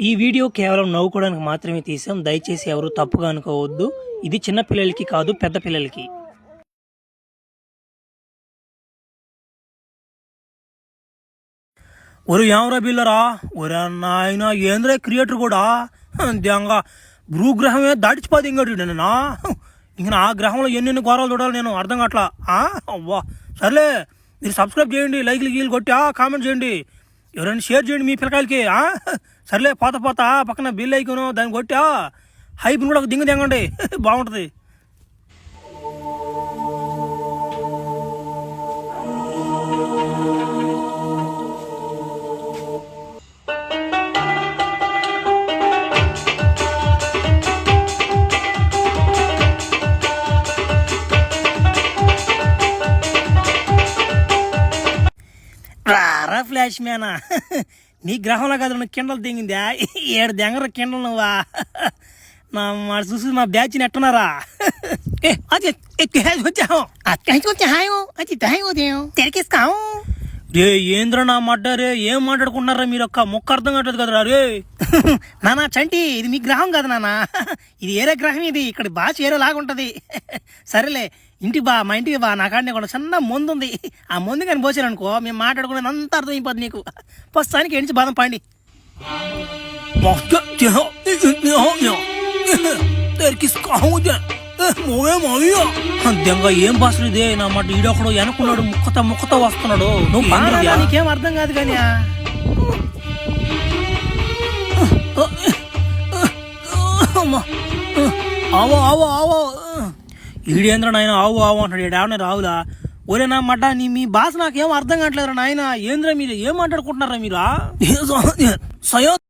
ఈ వీడియో కేవలం నవ్వుకోవడానికి మాత్రమే తీసాం. దయచేసి ఎవరు తప్పుగా అనుకోవద్దు. ఇది చిన్న పిల్లలకి కాదు, పెద్ద పిల్లలకి. ఒరు ఏమరా బిల్లరా, ఒరే నాయన ఏంద్ర క్రియేటర్ కూడా దేంగా భూగ్రహమే దాటిచిపోతే ఇంకోటి నేనా ఇంక ఆ గ్రహంలో ఎన్నెన్ని ఘోరాలు చూడాలి నేను అర్థం కావట్లా. అవ్వా సర్లే, మీరు సబ్స్క్రైబ్ చేయండి, లైక్లు గీలు కొట్టి కామెంట్ చేయండి, ఎవరైనా షేర్ చేయండి మీ పిల్లకాయలకి. సర్లే పోత పక్కన బిల్ ఐకోను దాన్ని కొట్టి హైప్ని కూడా ఒక దింగ దింగండి బాగుంటుంది. రారా ఫ్లాష్ మ్యానా, నీ గ్రహంలో కదా నువ్వు కిండలు దిగిందా? 7 దెంగర కిండలు నువ్వా? మా చూసి మా బ్యాచ్ నెట్టున్నారా? రే ఏంద్ర నా మడ్డారే, ఏం మాట్లాడుకుంటున్నారా మీరు? ఒక్క మొక్క అర్థం కావట్లేదు కదరా రే. నానా చంటి, ఇది మీ గ్రహం కదా నానా, ఇది ఏరే గ్రహం, ఇది ఇక్కడ భాష ఏరేలాగుంటది. సరేలే ఇంటికి బా, మా ఇంటికి బా, నా కాడనే కూడా చిన్న మందు ఉంది, ఆ మందు కానీ పోసారనుకో మేము మాట్లాడుకునేది అంత అర్థం అయిపోద్ది నీకు. ప్రస్తుతానికి ఎంచి బాదం పండి. దెంగ ఏం భాషలు ఇదే నా మాట. ఈడొకడు వెనుకున్నాడు, ముక్కతో వస్తున్నాడు. నువ్వు నీకేం అర్థం కాదు కానీ ఆవో ఆవో ఆవో ఈడేంద్ర నాయన ఆవు అంటాడు. ఈడేమన్నా రావులా? ఒరే నా మడ్డ, మీ భాష నాకేం అర్థం కావట్లేదు నాయన. ఏంద్ర మీరు ఏం మాట్లాడుకుంటున్నారా మీరు?